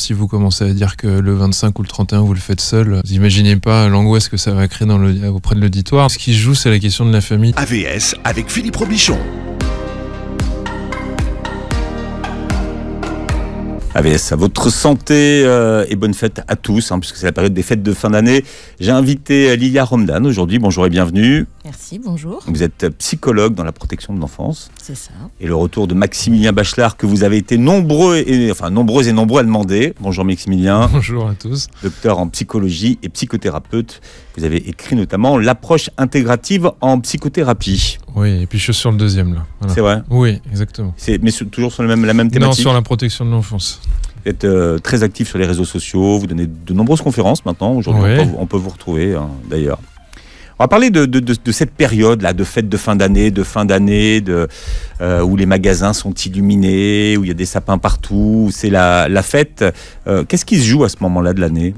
si vous commencez à dire que le 25 ou le 31 vous le faites seul, vous imaginez pas l'angoisse que ça va créer auprès de l'auditoire. Ce qui se joue, c'est la question de la famille. AVS avec Philippe Robichon. AVS, à votre santé et bonne fête à tous, puisque c'est la période des fêtes de fin d'année. J'ai invité Lilia Romdan aujourd'hui. Bonjour et bienvenue. Merci, bonjour. Vous êtes psychologue dans la protection de l'enfance. C'est ça. Et le retour de Maximilien Bachelard, que vous avez été nombreuses et nombreux à demander. Bonjour Maximilien. Bonjour à tous. Docteur en psychologie et psychothérapeute. Vous avez écrit notamment l'approche intégrative en psychothérapie. Oui, et puis je suis sur le deuxième là. Voilà. C'est vrai ? Oui, exactement. Mais toujours sur la même thématique ? Non, sur la protection de l'enfance. Vous êtes très actif sur les réseaux sociaux, vous donnez de nombreuses conférences maintenant. Aujourd'hui, ouais. on peut vous retrouver d'ailleurs. On va parler de cette période-là, de fête de fin d'année, où les magasins sont illuminés, où il y a des sapins partout, où c'est la fête. Qu'est-ce qui se joue à ce moment-là de l'année ?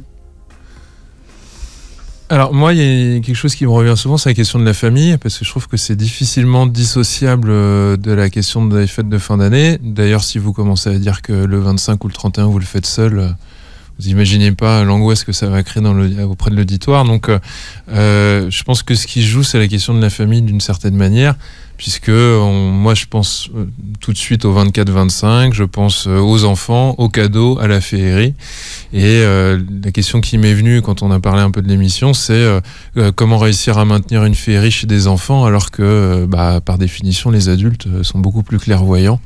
Alors moi, il y a quelque chose qui me revient souvent, c'est la question de la famille, parce que je trouve que c'est difficilement dissociable de la question des fêtes de fin d'année. D'ailleurs, si vous commencez à dire que le 25 ou le 31 vous le faites seul, vous imaginez pas l'angoisse que ça va créer auprès de l'auditoire. Donc je pense que ce qui se joue, c'est la question de la famille d'une certaine manière, puisque moi je pense tout de suite au 24-25, je pense aux enfants, aux cadeaux, à la féerie. Et la question qui m'est venue quand on a parlé un peu de l'émission, c'est comment réussir à maintenir une féerie chez des enfants alors que par définition les adultes sont beaucoup plus clairvoyants.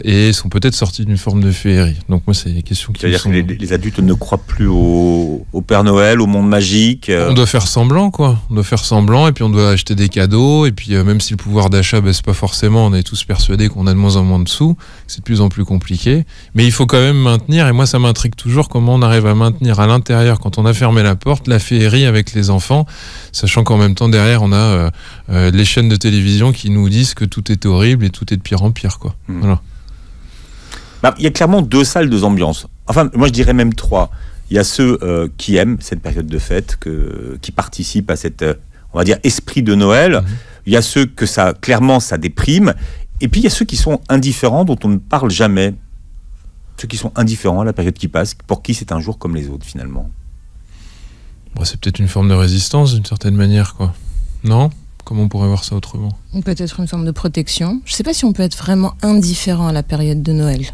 Et sont peut-être sortis d'une forme de féerie. Donc moi, c'est des questions qui C'est-à-dire que les adultes ne croient plus au Père Noël, au monde magique. On doit faire semblant, quoi. On doit faire semblant, et puis on doit acheter des cadeaux, et puis même si le pouvoir d'achat baisse pas forcément, on est tous persuadés qu'on a de moins en moins de sous, c'est de plus en plus compliqué. Mais il faut quand même maintenir, et moi ça m'intrigue toujours, comment on arrive à maintenir à l'intérieur, quand on a fermé la porte, la féerie avec les enfants, sachant qu'en même temps, derrière, on a les chaînes de télévision qui nous disent que tout est horrible et tout est de pire en pire, quoi. Voilà. Il y a clairement deux salles, deux ambiances. Enfin, moi je dirais même trois. Il y a ceux qui aiment cette période de fête, qui participent à cet, on va dire, esprit de Noël. Il y a ceux que ça déprime. Et puis il y a ceux qui sont indifférents, dont on ne parle jamais. Ceux qui sont indifférents à la période qui passe, pour qui c'est un jour comme les autres finalement. Bon, c'est peut-être une forme de résistance d'une certaine manière, quoi. Non ? Comment on pourrait voir ça autrement ? Peut-être une forme de protection. Je ne sais pas si on peut être vraiment indifférent à la période de Noël.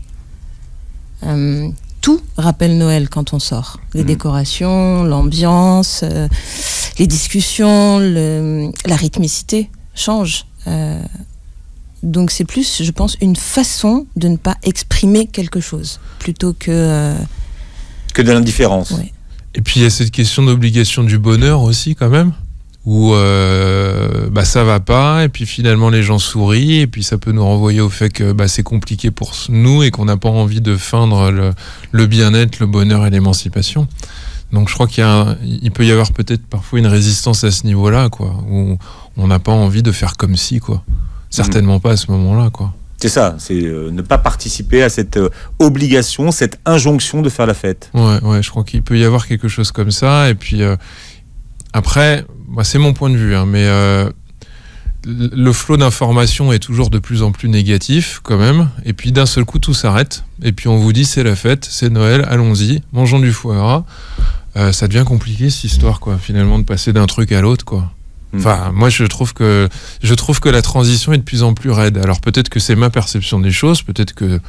Tout rappelle Noël quand on sort. Les décorations, l'ambiance, les discussions, la rythmicité change. Donc c'est plus, je pense, une façon de ne pas exprimer quelque chose, plutôt que de l'indifférence. Ouais. Et puis il y a cette question d'obligation du bonheur aussi, quand même, où ça va pas, et puis finalement les gens sourient, et puis ça peut nous renvoyer au fait que c'est compliqué pour nous et qu'on n'a pas envie de feindre le bien-être, le bonheur et l'émancipation. Donc je crois qu'il peut y avoir peut-être parfois une résistance à ce niveau-là, quoi, où on n'a pas envie de faire comme si, quoi. Certainement pas à ce moment-là, quoi. C'est ça, c'est ne pas participer à cette obligation, cette injonction de faire la fête. Ouais, je crois qu'il peut y avoir quelque chose comme ça, et puis après, c'est mon point de vue, mais le flot d'informations est toujours de plus en plus négatif, quand même, et puis d'un seul coup, tout s'arrête, et puis on vous dit, c'est la fête, c'est Noël, allons-y, mangeons du foie gras. Ça devient compliqué, cette histoire, quoi, finalement, de passer d'un truc à l'autre, quoi. Enfin, moi, je trouve que la transition est de plus en plus raide. Alors peut-être que c'est ma perception des choses, peut-être que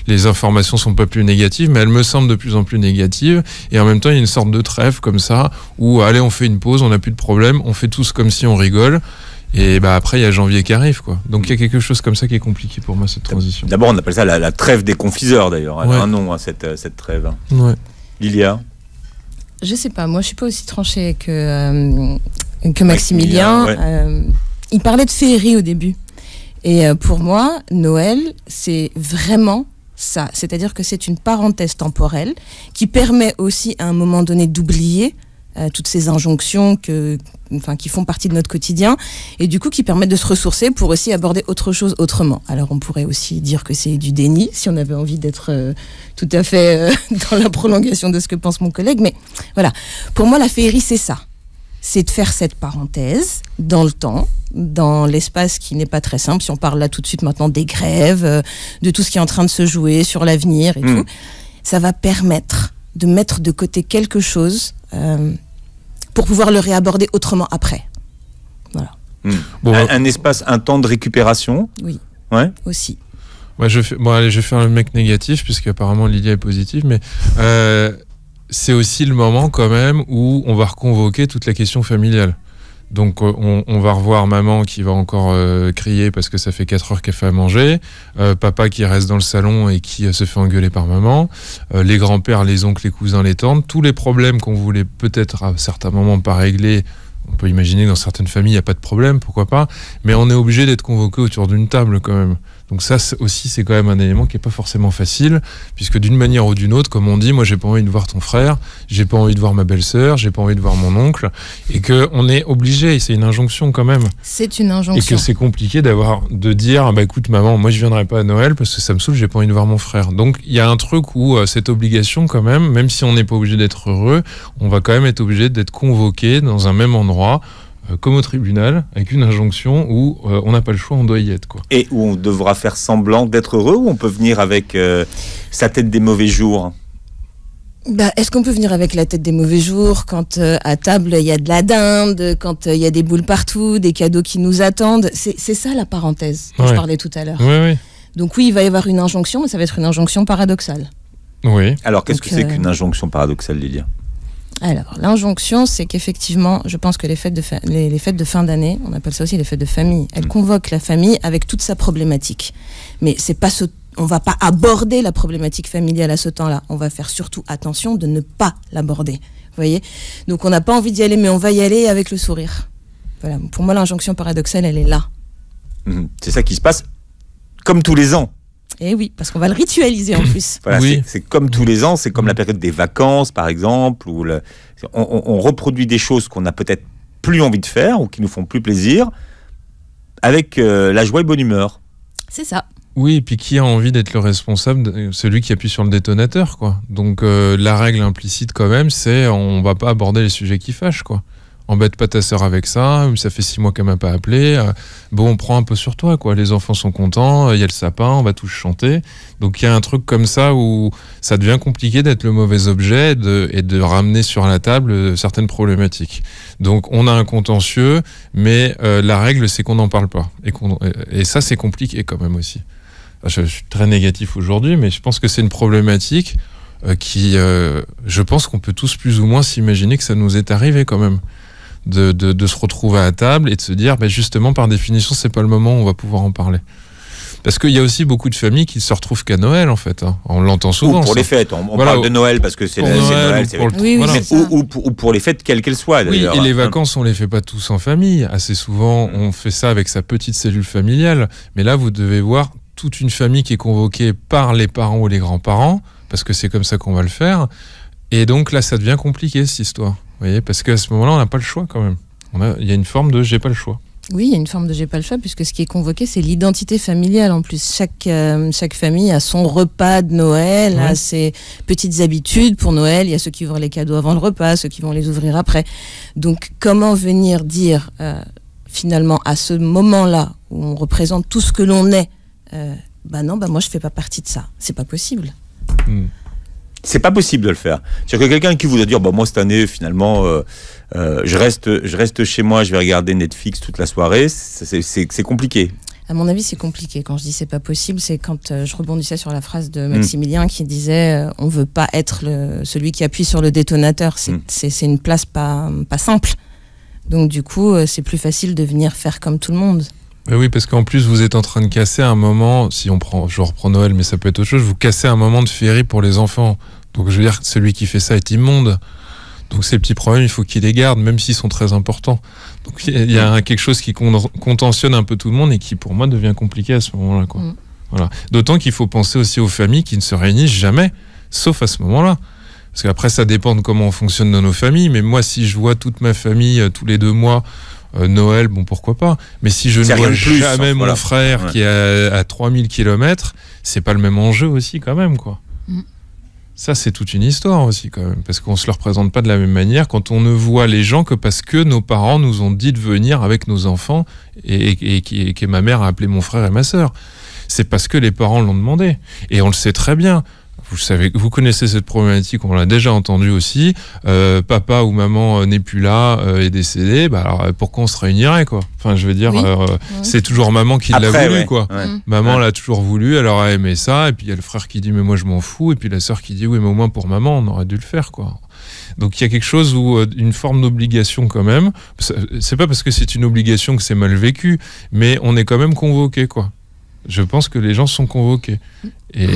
les informations sont pas plus négatives, mais elles me semblent de plus en plus négatives. Et en même temps, il y a une sorte de trêve comme ça, où allez, on fait une pause, on n'a plus de problème, on fait tous comme si on rigole. Et après, il y a janvier qui arrive, quoi. Donc il y a quelque chose comme ça qui est compliqué pour moi, cette transition. D'abord, on appelle ça la trêve des confiseurs, d'ailleurs. Elle a un nom, cette trêve. Ouais. Lilia ? Je sais pas, moi je suis pas aussi tranchée que Maximilien. Ouais. Il parlait de féerie au début. Et pour moi, Noël, c'est vraiment ça. C'est-à-dire que c'est une parenthèse temporelle qui permet aussi à un moment donné d'oublier toutes ces injonctions qui font partie de notre quotidien et du coup qui permettent de se ressourcer pour aussi aborder autre chose autrement. Alors on pourrait aussi dire que c'est du déni si on avait envie d'être tout à fait dans la prolongation de ce que pense mon collègue, mais voilà, pour moi la féerie c'est ça, c'est de faire cette parenthèse dans le temps, dans l'espace qui n'est pas très simple, si on parle là tout de suite maintenant des grèves, de tout ce qui est en train de se jouer sur l'avenir et tout. ça va permettre de mettre de côté quelque chose pour pouvoir le réaborder autrement après. Voilà. Bon, un espace, un temps de récupération. Oui. Ouais. Aussi. Ouais, je vais faire le mec négatif, puisqu'apparemment Lydia est positive, mais c'est aussi le moment quand même où on va reconvoquer toute la question familiale. Donc on va revoir maman qui va encore crier parce que ça fait 4 heures qu'elle fait à manger, papa qui reste dans le salon et qui se fait engueuler par maman, les grands-pères, les oncles, les cousins, les tantes, tous les problèmes qu'on voulait peut-être à certains moments pas régler. On peut imaginer que dans certaines familles il n'y a pas de problème, pourquoi pas, mais on est obligé d'être convoqué autour d'une table quand même. Donc ça aussi c'est quand même un élément qui n'est pas forcément facile, puisque d'une manière ou d'une autre, comme on dit, moi j'ai pas envie de voir ton frère, j'ai pas envie de voir ma belle-sœur, j'ai pas envie de voir mon oncle, et qu'on est obligé, et c'est une injonction quand même. C'est une injonction. Et que c'est compliqué de dire, bah écoute maman, moi je viendrai pas à Noël parce que ça me saoule, j'ai pas envie de voir mon frère. Donc il y a un truc où cette obligation quand même si on n'est pas obligé d'être heureux, on va quand même être obligé d'être convoqué dans un même endroit, comme au tribunal, avec une injonction où on n'a pas le choix, on doit y être, quoi. Et où on devra faire semblant d'être heureux, ou on peut venir avec sa tête des mauvais jours? Est-ce qu'on peut venir avec la tête des mauvais jours quand à table il y a de la dinde, quand il y a des boules partout, des cadeaux qui nous attendent? C'est ça la parenthèse dont je parlais tout à l'heure. Oui. Donc oui, il va y avoir une injonction, mais ça va être une injonction paradoxale. Oui. Alors qu'est-ce que c'est qu'une injonction paradoxale, Lydia? Alors, l'injonction, c'est qu'effectivement, je pense que les fêtes de fin d'année, on appelle ça aussi les fêtes de famille, elles convoquent la famille avec toute sa problématique. Mais on va pas aborder la problématique familiale à ce temps-là. On va faire surtout attention de ne pas l'aborder. Vous voyez ? Donc, on n'a pas envie d'y aller, mais on va y aller avec le sourire. Voilà. Pour moi, l'injonction paradoxale, elle est là. C'est ça qui se passe comme tous les ans. Et oui, parce qu'on va le ritualiser en plus. Voilà, oui. C'est comme tous les ans, c'est comme la période des vacances, par exemple, où on reproduit des choses qu'on n'a peut-être plus envie de faire ou qui nous font plus plaisir, avec la joie et bonne humeur. C'est ça. Oui, et puis qui a envie d'être le responsable, celui qui appuie sur le détonateur, quoi. Donc la règle implicite quand même, c'est on va pas aborder les sujets qui fâchent, quoi. Embête pas ta sœur avec ça fait 6 mois qu'elle m'a pas appelé. Bon, on prend un peu sur toi, quoi. Les enfants sont contents, il y a le sapin, on va tous chanter. Donc il y a un truc comme ça où ça devient compliqué d'être le mauvais objet et de ramener sur la table certaines problématiques. Donc on a un contentieux, mais la règle c'est qu'on n'en parle pas. Et ça c'est compliqué quand même aussi. Je suis très négatif aujourd'hui, mais je pense que c'est une problématique qui, je pense qu'on peut tous plus ou moins s'imaginer que ça nous est arrivé quand même. De se retrouver à table et de se dire justement par définition c'est pas le moment où on va pouvoir en parler, parce qu'il y a aussi beaucoup de familles qui se retrouvent qu'à Noël en fait, hein. On l'entend souvent. Ou pour les fêtes, on parle de Noël parce que c'est Noël, ou pour les fêtes quelles qu'elles soient d'ailleurs. Oui, et les vacances on les fait pas tous en famille, assez souvent on fait ça avec sa petite cellule familiale, mais là vous devez voir toute une famille qui est convoquée par les parents ou les grands-parents, parce que c'est comme ça qu'on va le faire, et donc là ça devient compliqué cette histoire. Vous voyez, parce qu'à ce moment-là, on n'a pas le choix quand même. Il y a une forme de j'ai pas le choix. Oui, il y a une forme de j'ai pas le choix, puisque ce qui est convoqué, c'est l'identité familiale en plus. Chaque famille a son repas de Noël, a ses petites habitudes pour Noël. Il y a ceux qui ouvrent les cadeaux avant le repas, ceux qui vont les ouvrir après. Donc, comment venir dire, finalement, à ce moment-là, où on représente tout ce que l'on est, moi je fais pas partie de ça. C'est pas possible. C'est pas possible de le faire. C'est-à-dire que quelqu'un qui voudrait dire moi cette année finalement je reste chez moi, je vais regarder Netflix toute la soirée, c'est compliqué. À mon avis, c'est compliqué. Quand je dis c'est pas possible, c'est quand je rebondissais sur la phrase de Maximilien qui disait on veut pas être celui qui appuie sur le détonateur. C'est une place pas simple. Donc du coup, c'est plus facile de venir faire comme tout le monde. Oui, parce qu'en plus, vous êtes en train de casser un moment, je reprends Noël, mais ça peut être autre chose, vous cassez un moment de féerie pour les enfants. Donc je veux dire, celui qui fait ça est immonde. Donc ces petits problèmes, il faut qu'il les garde, même s'ils sont très importants. Donc il y a quelque chose qui contentionne un peu tout le monde et qui, pour moi, devient compliqué à ce moment-là, quoi. Voilà. D'autant qu'il faut penser aussi aux familles qui ne se réunissent jamais, sauf à ce moment-là. Parce qu'après, ça dépend de comment on fonctionne dans nos familles. Mais moi, si je vois toute ma famille tous les 2 mois, Noël, bon, pourquoi pas. Mais si je ne vois jamais mon frère qui est à 3000 km, c'est pas le même enjeu aussi quand même, quoi. Ça, c'est toute une histoire aussi quand même, parce qu'on se le représente pas de la même manière quand on ne voit les gens que parce que nos parents nous ont dit de venir avec nos enfants et que ma mère a appelé mon frère et ma sœur. C'est parce que les parents l'ont demandé. Et on le sait très bien. vous connaissez cette problématique, on l'a déjà entendu aussi. Papa ou maman n'est plus là, est décédé. Bah alors pourquoi on se réunirait, quoi? Enfin, je veux dire, c'est toujours maman qui l'a voulu, quoi. Ouais. Maman l'a toujours voulu, elle aurait aimé ça, et puis il y a le frère qui dit mais moi je m'en fous, et puis la sœur qui dit oui mais au moins pour maman on aurait dû le faire, quoi. Donc il y a quelque chose où une forme d'obligation quand même. C'est pas parce que c'est une obligation que c'est mal vécu, mais on est quand même convoqué, quoi. Je pense que les gens sont convoqués. Et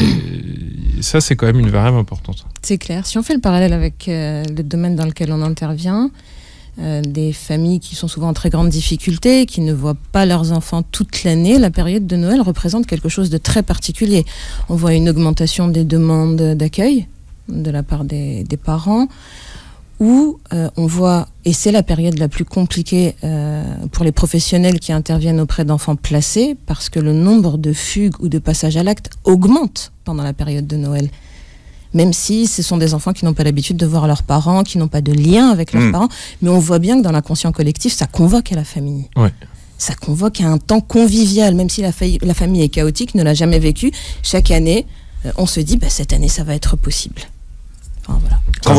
ça, c'est quand même une variable importante. C'est clair. Si on fait le parallèle avec le domaine dans lequel on intervient, des familles qui sont souvent en très grande difficulté, qui ne voient pas leurs enfants toute l'année, la période de Noël représente quelque chose de très particulier. On voit une augmentation des demandes d'accueil de la part des parents, où on voit, et c'est la période la plus compliquée pour les professionnels qui interviennent auprès d'enfants placés, parce que le nombre de fugues ou de passages à l'acte augmente pendant la période de Noël. Même si ce sont des enfants qui n'ont pas l'habitude de voir leurs parents, qui n'ont pas de lien avec leurs parents, mais on voit bien que dans l'inconscient collectif, ça convoque à la famille. Ouais. Ça convoque à un temps convivial, même si la famille est chaotique, ne l'a jamais vécu. Chaque année, on se dit, cette année, ça va être possible. Enfin, voilà. Quand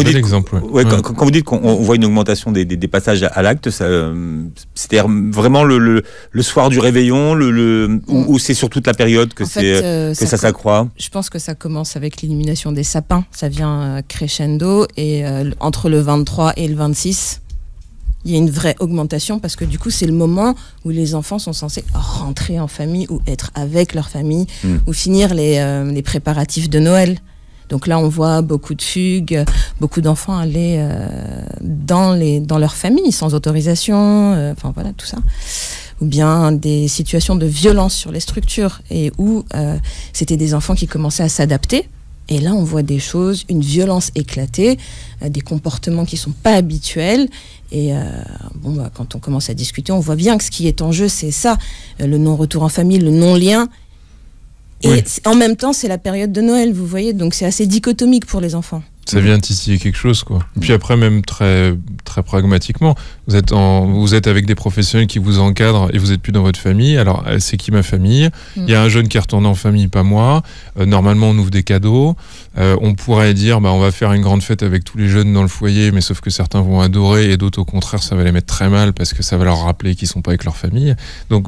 vous dites qu'on voit une augmentation des passages à l'acte, c'est-à-dire vraiment le soir du réveillon, ou c'est sur toute la période que ça s'accroît? Je pense que ça commence avec l'élimination des sapins, ça vient crescendo, et entre le 23 et le 26, il y a une vraie augmentation, parce que du coup c'est le moment où les enfants sont censés rentrer en famille, ou être avec leur famille, ou finir les préparatifs de Noël. Donc là, on voit beaucoup de fugues, beaucoup d'enfants aller dans leur famille sans autorisation, enfin voilà, tout ça. Ou bien des situations de violence sur les structures, et où c'était des enfants qui commençaient à s'adapter. Et là, on voit des choses, une violence éclatée, des comportements qui ne sont pas habituels. Et quand on commence à discuter, on voit bien que ce qui est en jeu, c'est ça, le non-retour en famille, le non-lien. Et en même temps, c'est la période de Noël, vous voyez, donc c'est assez dichotomique pour les enfants. Ça vient titiller quelque chose, quoi. Et puis après, même très, très pragmatiquement, vous êtes avec des professionnels qui vous encadrent et vous n'êtes plus dans votre famille. Alors, c'est qui ma famille? Il y a un jeune qui est retourné en famille, pas moi. Normalement, on ouvre des cadeaux. On pourrait dire, on va faire une grande fête avec tous les jeunes dans le foyer, mais sauf que certains vont adorer et d'autres, au contraire, ça va les mettre très mal parce que ça va leur rappeler qu'ils ne sont pas avec leur famille. Donc,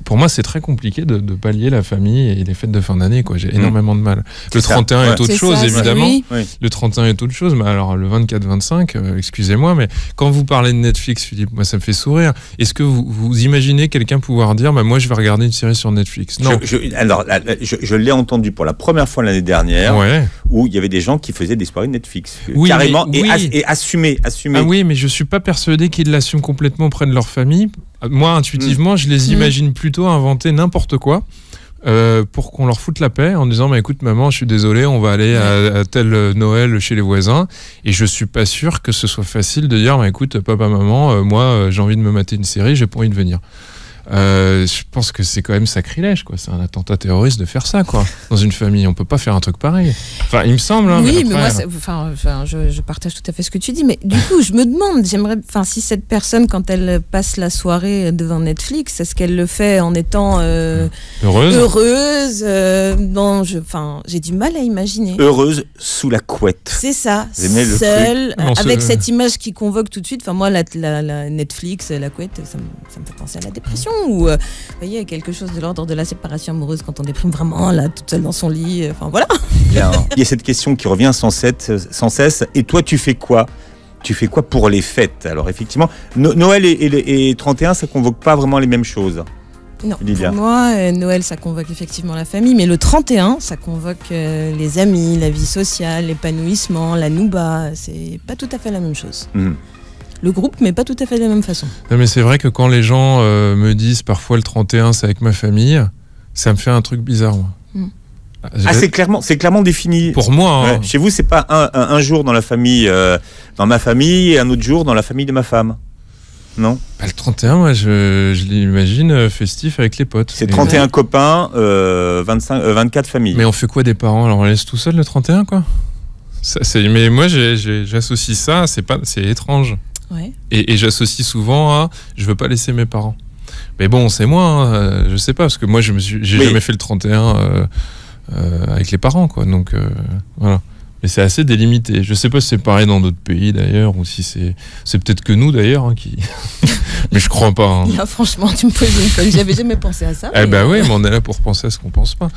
pour moi, c'est très compliqué de pallier la famille et les fêtes de fin d'année, quoi. J'ai énormément de mal. Le 31 est autre chose, évidemment. Oui. Le 31 est autre chose, mais alors le 24-25, excusez-moi, mais quand vous parlez de Netflix, Philippe, moi ça me fait sourire. Est-ce que vous imaginez quelqu'un pouvoir dire, moi je vais regarder une série sur Netflix? Non. Je l'ai entendu pour la première fois l'année dernière, où il y avait des gens qui faisaient des soirées Netflix, carrément, et assumer. Ah oui, mais je suis pas persuadé qu'ils l'assument complètement auprès de leur famille. Moi, intuitivement, je les imagine plutôt inventer n'importe quoi. Pour qu'on leur foute la paix en disant écoute maman, je suis désolé, on va aller à tel Noël chez les voisins, et je suis pas sûr que ce soit facile de dire écoute papa maman, moi j'ai envie de me mater une série, j'ai pas envie de venir. Je pense que c'est quand même sacrilège, quoi. C'est un attentat terroriste de faire ça, quoi. Dans une famille, on peut pas faire un truc pareil. Enfin, il me semble. Oui, mais moi, je partage tout à fait ce que tu dis. Mais du coup, je me demande, si cette personne, quand elle passe la soirée devant Netflix, est-ce qu'elle le fait en étant heureuse? J'ai du mal à imaginer. Heureuse sous la couette. C'est ça. Seule, avec cette image qui convoque tout de suite. Enfin, moi, la Netflix, la couette, ça me fait penser à la dépression. Ou vous voyez, quelque chose de l'ordre de la séparation amoureuse quand on déprime vraiment là toute seule dans son lit, voilà. Bien. Il y a cette question qui revient sans cesse, et toi tu fais quoi pour les fêtes? Alors effectivement, Noël et 31, ça convoque pas vraiment les mêmes choses. Non, Lydia. Pour moi, Noël, ça convoque effectivement la famille, mais le 31, ça convoque les amis, la vie sociale, l'épanouissement, la nouba. C'est pas tout à fait la même chose. Le groupe, mais pas tout à fait de la même façon. Non, mais c'est vrai que quand les gens me disent parfois le 31, c'est avec ma famille, ça me fait un truc bizarre, moi. C'est clairement défini. Pour moi. Chez vous, c'est pas un jour dans la famille, dans ma famille, et un autre jour dans la famille de ma femme. Non. Le 31, moi, je l'imagine festif avec les potes. C'est 31 copains, 24 familles. Mais on fait quoi des parents? Alors on laisse tout seul le 31, quoi? Mais moi, j'associe ça, c'est étrange. Ouais. Et j'associe souvent à je veux pas laisser mes parents. Mais bon, c'est moi, je sais pas, parce que moi j'ai jamais fait le 31 avec les parents, quoi. Donc voilà. Mais c'est assez délimité. Je sais pas si c'est pareil dans d'autres pays d'ailleurs, ou si c'est peut-être que nous d'ailleurs qui. Mais je crois pas. Hein. Là, franchement, tu me poses une colle. J'avais jamais pensé à ça. Eh ben oui, mais on est là pour penser à ce qu'on pense pas.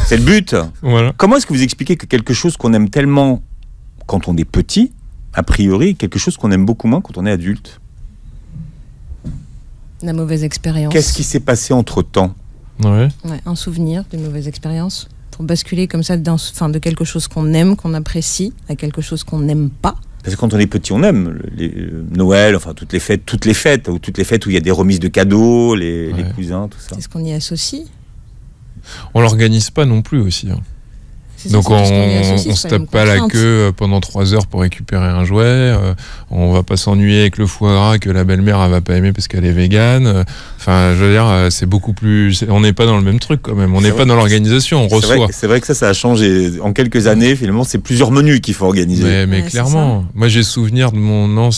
C'est le but. Voilà. Comment est-ce que vous expliquez que quelque chose qu'on aime tellement quand on est petit, a priori, quelque chose qu'on aime beaucoup moins quand on est adulte? La mauvaise expérience. Qu'est-ce qui s'est passé entre-temps? Ouais. Ouais, un souvenir d'une mauvaise expérience. Pour basculer comme ça de quelque chose qu'on aime, qu'on apprécie, à quelque chose qu'on n'aime pas. Parce que quand on est petit, on aime Noël, enfin toutes les fêtes où il y a des remises de cadeaux, les cousins, tout ça. C'est ce qu'on y associe. On l'organise pas non plus aussi. Hein. Donc on se tape pas la queue pendant 3 heures pour récupérer un jouet. On va pas s'ennuyer avec le foie gras que la belle-mère elle va pas aimer parce qu'elle est végane. Enfin, je veux dire, c'est beaucoup plus. On n'est pas dans le même truc quand même. On n'est pas dans l'organisation. On reçoit. C'est vrai que ça a changé en quelques années. Finalement, c'est plusieurs menus qu'il faut organiser. Mais clairement. Moi, j'ai souvenir de mon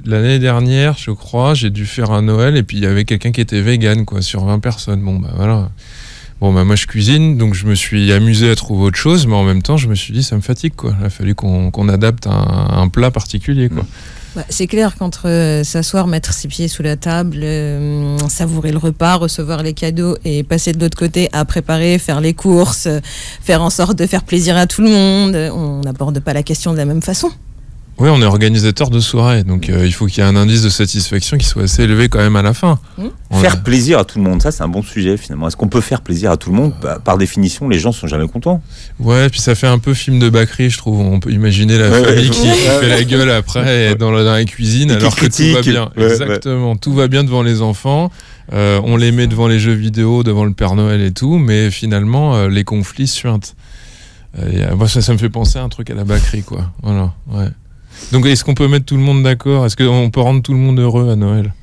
l'année dernière, je crois, j'ai dû faire un Noël et puis il y avait quelqu'un qui était végane quoi sur 20 personnes. Bon bah voilà. Bon bah moi je cuisine, donc je me suis amusé à trouver autre chose, mais en même temps je me suis dit ça me fatigue quoi. Il a fallu qu'on adapte un plat particulier quoi. Bah, c'est clair qu'entre s'asseoir, mettre ses pieds sous la table, savourer le repas, recevoir les cadeaux et passer de l'autre côté à préparer, faire les courses, faire en sorte de faire plaisir à tout le monde, on n'aborde pas la question de la même façon. Oui, on est organisateur de soirée, donc il faut qu'il y ait un indice de satisfaction qui soit assez élevé quand même à la fin. Faire plaisir à tout le monde, ça c'est un bon sujet finalement. Est-ce qu'on peut faire plaisir à tout le monde? Par définition, les gens sont jamais contents. Ouais, puis ça fait un peu film de Bacri, je trouve. On peut imaginer la famille qui fait la gueule après dans la cuisine alors que tout va bien. Exactement, tout va bien devant les enfants. On les met devant les jeux vidéo, devant le Père Noël et tout, mais finalement les conflits suintent. Moi, ça me fait penser à un truc à la Bacri, quoi. Voilà, ouais. Donc est-ce qu'on peut mettre tout le monde d'accord? Est-ce qu'on peut rendre tout le monde heureux à Noël?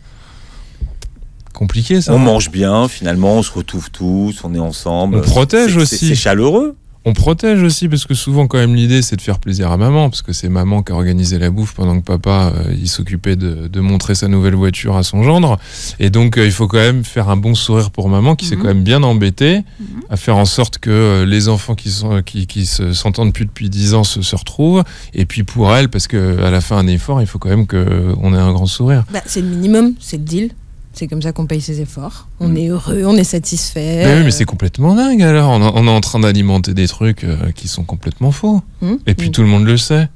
Compliqué ça. On mange bien finalement, on se retrouve tous, on est ensemble. On protège aussi. C'est chaleureux. On protège aussi parce que souvent quand même l'idée c'est de faire plaisir à maman parce que c'est maman qui a organisé la bouffe pendant que papa il s'occupait de montrer sa nouvelle voiture à son gendre et donc il faut quand même faire un bon sourire pour maman qui s'est quand même bien embêtée à faire en sorte que les enfants qui s'entendent plus depuis 10 ans se retrouvent et puis pour elle parce que à la fin un effort il faut quand même qu'on ait un grand sourire. Bah, c'est le minimum, c'est le deal. C'est comme ça qu'on paye ses efforts. On est heureux, on est satisfait. Mais oui, mais c'est complètement dingue alors. On est en train d'alimenter des trucs qui sont complètement faux. Et puis tout le monde le sait.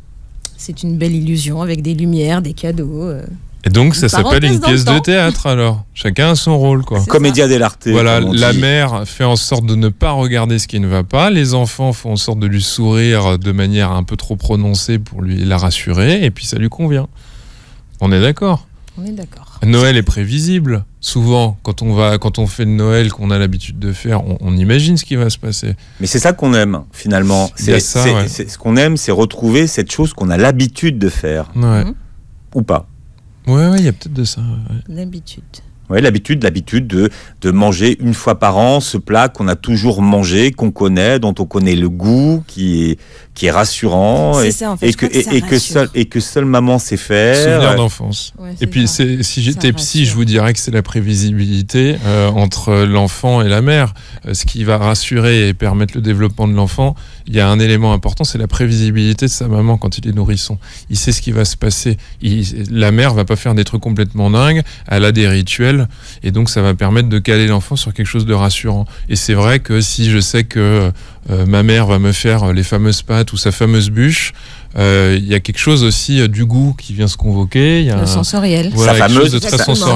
C'est une belle illusion avec des lumières, des cadeaux. Et donc ça s'appelle une pièce de théâtre alors. Chacun a son rôle quoi. Commedia dell'arte. Voilà, la mère fait en sorte de ne pas regarder ce qui ne va pas. Les enfants font en sorte de lui sourire de manière un peu trop prononcée pour la rassurer. Et puis ça lui convient. On est d'accord? On est d'accord. Noël est prévisible. Souvent, quand on fait le Noël qu'on a l'habitude de faire, on imagine ce qui va se passer. Mais c'est ça qu'on aime, finalement. Ce qu'on aime, c'est retrouver cette chose qu'on a l'habitude de faire. Ouais. Ou pas. Ouais, il y a peut-être de ça. Ouais. L'habitude. Oui, l'habitude de manger une fois par an ce plat qu'on a toujours mangé, qu'on connaît, dont on connaît le goût, qui est rassurant. C'est ça, en fait, et que seule maman sait faire. Souvenir d'enfance. Ouais, et puis si j'étais psy, je vous dirais que c'est la prévisibilité entre l'enfant et la mère. Ce qui va rassurer et permettre le développement de l'enfant, il y a un élément important, c'est la prévisibilité de sa maman quand il est nourrisson. Il sait ce qui va se passer. La mère va pas faire des trucs complètement dingues, elle a des rituels et donc ça va permettre de caler l'enfant sur quelque chose de rassurant. Et c'est vrai que si je sais que ma mère va me faire les fameuses pâtes ou sa fameuse bûche, il y a quelque chose aussi du goût qui vient se convoquer. Il y a le sensoriel. Voilà,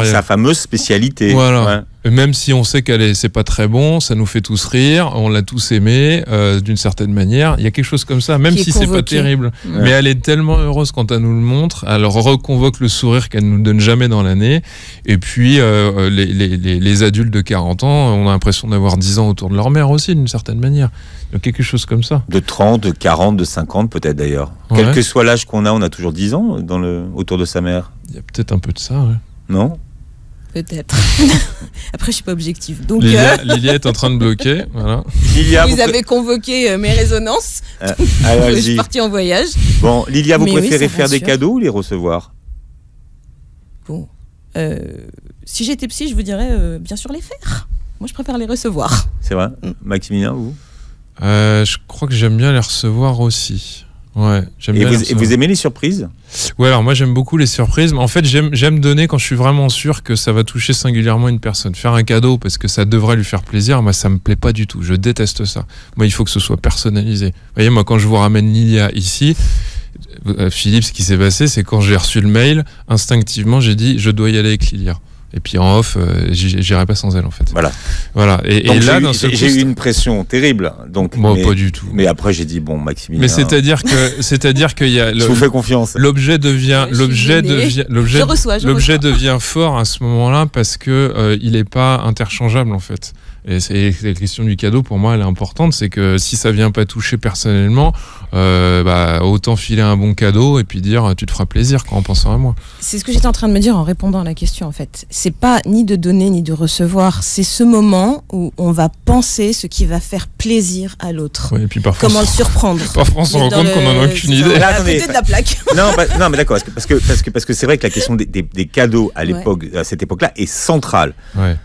sa fameuse spécialité. Voilà. Ouais. Même si on sait c'est pas très bon, ça nous fait tous rire, on l'a tous aimé d'une certaine manière. Il y a quelque chose comme ça, même si c'est pas terrible. Ouais. Mais elle est tellement heureuse quand elle nous le montre. Elle reconvoque le sourire qu'elle nous donne jamais dans l'année. Et puis les adultes de 40 ans ont l'impression d'avoir 10 ans autour de leur mère aussi d'une certaine manière. Donc quelque chose comme ça. De 30, de 40, de 50 peut-être d'ailleurs. Ouais. Quel que soit l'âge qu'on a, on a toujours 10 ans autour de sa mère. Il y a peut-être un peu de ça, ouais. Non ? Peut-être. Après, je suis pas objective. Donc, Lilia est en train de bloquer. Voilà. Lilia, vous avez convoqué mes résonances. Je suis partie en voyage. Bon, Lilia, vous préférez faire des cadeaux ou les recevoir ? Bon, si j'étais psy, je vous dirais bien sûr les faire. Moi, je préfère les recevoir. C'est vrai. Maximilien, vous ? Je crois que j'aime bien les recevoir aussi. Ouais, j'aime bien Et vous aimez les surprises? Ouais, alors moi j'aime beaucoup les surprises, mais en fait j'aime donner quand je suis vraiment sûr que ça va toucher singulièrement une personne. Faire un cadeau parce que ça devrait lui faire plaisir, moi ça me plaît pas du tout, je déteste ça. Moi il faut que ce soit personnalisé. Vous voyez, moi quand je vous ramène Lilia ici, Philippe, ce qui s'est passé, c'est quand j'ai reçu le mail, instinctivement j'ai dit je dois y aller avec Lilia. Et puis en off, j'irai pas sans elle en fait. Voilà. Et là, j'ai eu une pression terrible. Donc, moi, pas du tout. Mais après, j'ai dit bon, Maximilien. Mais c'est-à-dire qu'il y a. Je vous fais confiance. L'objet devient fort à ce moment-là parce que il est pas interchangeable en fait. Et la question du cadeau, pour moi, elle est importante. C'est que si ça vient pas toucher personnellement, autant filer un bon cadeau et puis dire tu te feras plaisir en pensant à moi. C'est ce que j'étais en train de me dire en répondant à la question en fait. C'est pas ni de donner ni de recevoir. C'est ce moment où on va penser ce qui va faire plaisir à l'autre. Ouais, et puis parfois, comment le surprendre. Parfois on se rend compte qu'on en a aucune idée. À côté de la plaque. Non, mais d'accord. Parce que c'est vrai que la question des cadeaux à l'époque, à cette époque-là, est centrale. Ouais.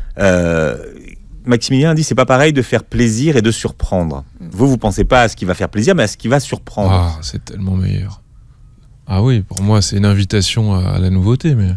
Maximilien dit c'est pas pareil de faire plaisir et de surprendre. Vous pensez pas à ce qui va faire plaisir, mais à ce qui va surprendre. Ah, c'est tellement meilleur. Ah oui, pour moi c'est une invitation à la nouveauté, mais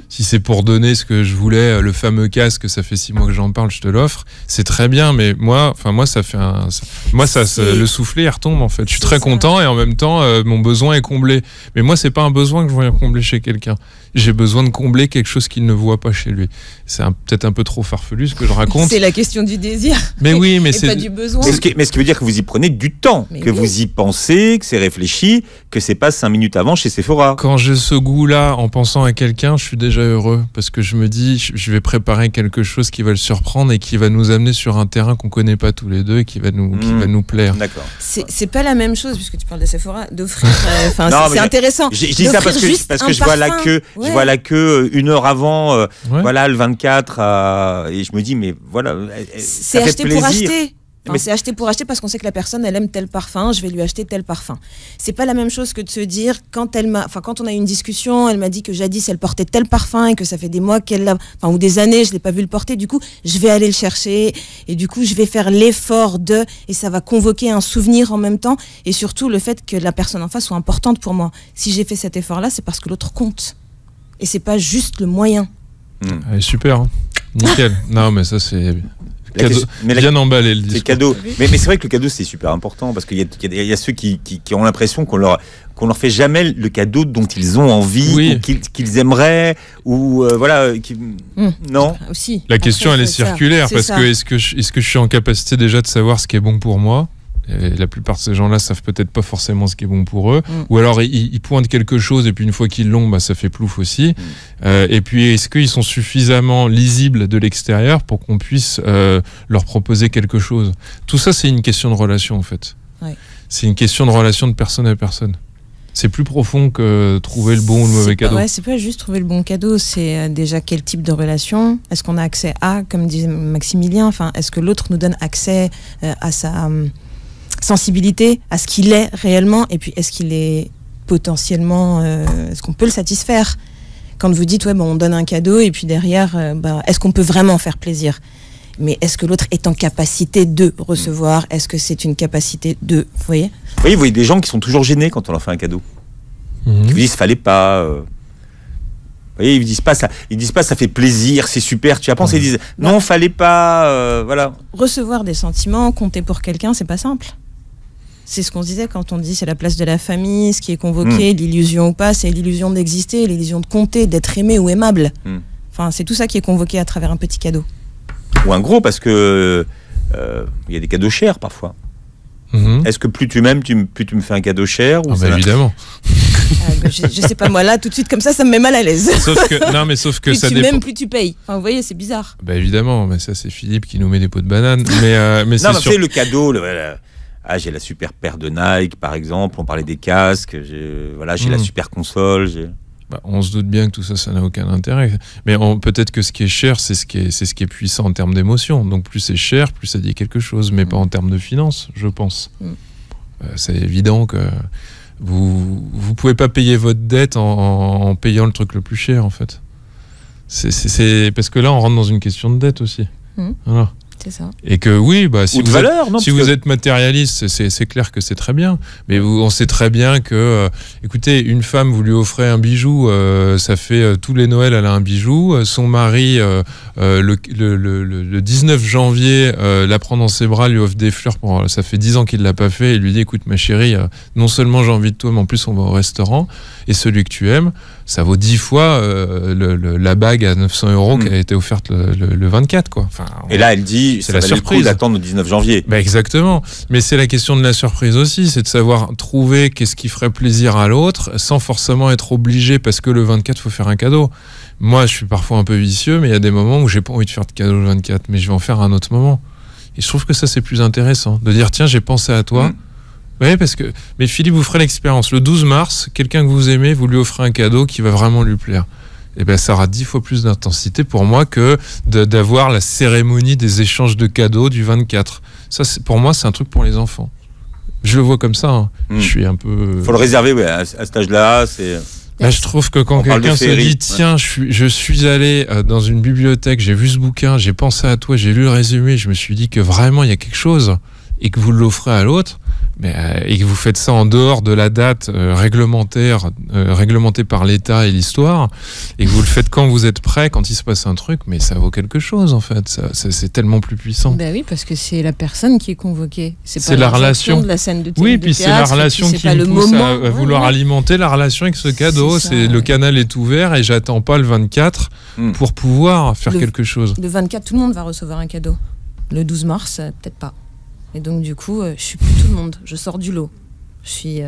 si c'est pour donner ce que je voulais, le fameux casque, ça fait 6 mois que j'en parle, je te l'offre, c'est très bien, mais moi ça fait le soufflet il retombe en fait. Je suis très content et en même temps mon besoin est comblé. Mais moi c'est pas un besoin que je viens combler chez quelqu'un. J'ai besoin de combler quelque chose qu'il ne voit pas chez lui. C'est peut-être un peu trop farfelu ce que je raconte. C'est la question du désir. Mais oui, mais c'est pas du besoin. Mais ce qui veut dire que vous y prenez du temps, vous y pensez, que c'est réfléchi, que c'est pas 5 minutes avant chez Sephora. Quand j'ai ce goût-là en pensant à quelqu'un, je suis déjà heureux parce que je me dis je vais préparer quelque chose qui va le surprendre et qui va nous amener sur un terrain qu'on connaît pas tous les deux et qui va nous plaire. D'accord. C'est pas la même chose puisque tu parles de Sephora d'offrir. C'est intéressant. Je dis ça parce que je vois la queue. Je vois la queue 1 heure avant, le 24, et je me dis, mais voilà, c'est acheter pour acheter. C'est acheter pour acheter parce qu'on sait que la personne, elle aime tel parfum, je vais lui acheter tel parfum. C'est pas la même chose que de se dire, quand on a eu une discussion, elle m'a dit que jadis, elle portait tel parfum et que ça fait des mois ou des années, je l'ai pas vu le porter, du coup, je vais aller le chercher et du coup, je vais faire l'effort et ça va convoquer un souvenir en même temps et surtout le fait que la personne en face soit importante pour moi. Si j'ai fait cet effort-là, c'est parce que l'autre compte. Et c'est pas juste le moyen. Allez, super, hein. Nickel. Non, mais ça c'est bien emballé le discours. Cadeau. Mais c'est vrai que le cadeau c'est super important parce qu'il y a ceux qui ont l'impression qu'on leur fait jamais le cadeau dont ils ont envie ou qu'ils aimeraient ou non. Aussi. La question elle est circulaire parce que est-ce que je suis en capacité déjà de savoir ce qui est bon pour moi? Et la plupart de ces gens-là savent peut-être pas forcément ce qui est bon pour eux, ou alors ils pointent quelque chose et puis une fois qu'ils l'ont, ça fait plouf aussi. Et puis est-ce qu'ils sont suffisamment lisibles de l'extérieur pour qu'on puisse leur proposer quelque chose? Tout ça, c'est une question de relation en fait. Ouais. C'est une question de relation de personne à personne. C'est plus profond que trouver le bon ou le mauvais cadeau. C'est pas juste trouver le bon cadeau, c'est déjà quel type de relation. Est-ce qu'on a accès à, comme disait Maximilien, est-ce que l'autre nous donne accès à sa sensibilité, à ce qu'il est réellement, et puis est-ce qu'il est potentiellement, est-ce qu'on peut le satisfaire? Quand vous dites on donne un cadeau et puis derrière est-ce qu'on peut vraiment faire plaisir? Mais est-ce que l'autre est en capacité de recevoir? Est-ce que c'est une capacité de, vous voyez? Oui, vous voyez des gens qui sont toujours gênés quand on leur fait un cadeau. Ils vous disent fallait pas. Vous voyez, ils disent pas ça fait plaisir, c'est super, tu as pensé, ils disent non, fallait pas, voilà. Recevoir des sentiments, compter pour quelqu'un, c'est pas simple. C'est ce qu'on se disait quand on dit c'est la place de la famille, ce qui est convoqué, l'illusion ou pas, c'est l'illusion d'exister, l'illusion de compter, d'être aimé ou aimable. C'est tout ça qui est convoqué à travers un petit cadeau. Ou un gros, parce que il y a des cadeaux chers parfois. Est-ce que plus tu m'aimes, plus tu me fais un cadeau cher ou évidemment. Je sais pas, moi là tout de suite comme ça me met mal à l'aise. Sauf que plus ça tu dépend. m'aimes, plus tu payes. Vous voyez, c'est bizarre. Évidemment, mais ça c'est Philippe qui nous met des pots de banane. Mais c'est le cadeau. J'ai la super paire de Nike par exemple. On parlait des casques. J'ai la super console. On se doute bien que tout ça, ça n'a aucun intérêt. Mais peut-être que ce qui est cher, c'est ce qui est puissant en termes d'émotion. Donc plus c'est cher, plus ça dit quelque chose, mais pas en termes de finances, je pense. C'est évident que vous pouvez pas payer votre dette en payant le truc le plus cher, en fait. C'est parce que là, on rentre dans une question de dette aussi. Voilà. C'est ça. Et que oui, si, vous, valeur, si vous êtes matérialiste, c'est clair que c'est très bien. Mais on sait très bien que, écoutez, une femme, vous lui offrez un bijou, ça fait tous les Noëls, elle a un bijou. Son mari, le 19 janvier, la prend dans ses bras, lui offre des fleurs. Ça fait 10 ans qu'il ne l'a pas fait. Et lui dit, écoute ma chérie, non seulement j'ai envie de toi, mais en plus on va au restaurant. Et celui que tu aimes, ça vaut 10 fois la bague à 900 € qui a été offerte le 24. Quoi. Enfin, et là, elle dit, c'est la surprise d'attendre le 19 janvier. Bah exactement. Mais c'est la question de la surprise aussi, c'est de savoir trouver qu'est-ce qui ferait plaisir à l'autre sans forcément être obligé parce que le 24, il faut faire un cadeau. Moi, je suis parfois un peu vicieux, mais il y a des moments où j'ai pas envie de faire de cadeau le 24, mais je vais en faire à un autre moment. Et je trouve que ça, c'est plus intéressant. De dire, tiens, j'ai pensé à toi. Oui, parce que... Mais Philippe, vous ferez l'expérience. Le 12 mars, quelqu'un que vous aimez, vous lui offrez un cadeau qui va vraiment lui plaire. Et ben, ça aura 10 fois plus d'intensité pour moi que d'avoir la cérémonie des échanges de cadeaux du 24. Ça, pour moi, c'est un truc pour les enfants. Je le vois comme ça. Hein. Je suis un peu... Faut le réserver, ouais, à cet âge-là, c'est... Là, je trouve que quand quelqu'un se dit, tiens, je suis allé dans une bibliothèque, j'ai vu ce bouquin, j'ai pensé à toi, j'ai lu le résumé, je me suis dit que vraiment, il y a quelque chose, et que vous l'offrez à l'autre, et que vous faites ça en dehors de la date réglementée par l'État et l'histoire, et que vous le faites quand vous êtes prêt, quand il se passe un truc, mais ça vaut quelque chose en fait, c'est tellement plus puissant. Ben oui, parce que c'est la personne qui est convoquée, c'est pas la relation de la scène de oui, puis c'est la relation qui me pousse à vouloir alimenter la relation avec ce cadeau. C'est le canal est ouvert et j'attends pas le 24 pour pouvoir faire quelque chose. Le 24, tout le monde va recevoir un cadeau. Le 12 mars, peut-être pas. Et donc, du coup, je suis plus tout le monde. Je sors du lot. Je suis...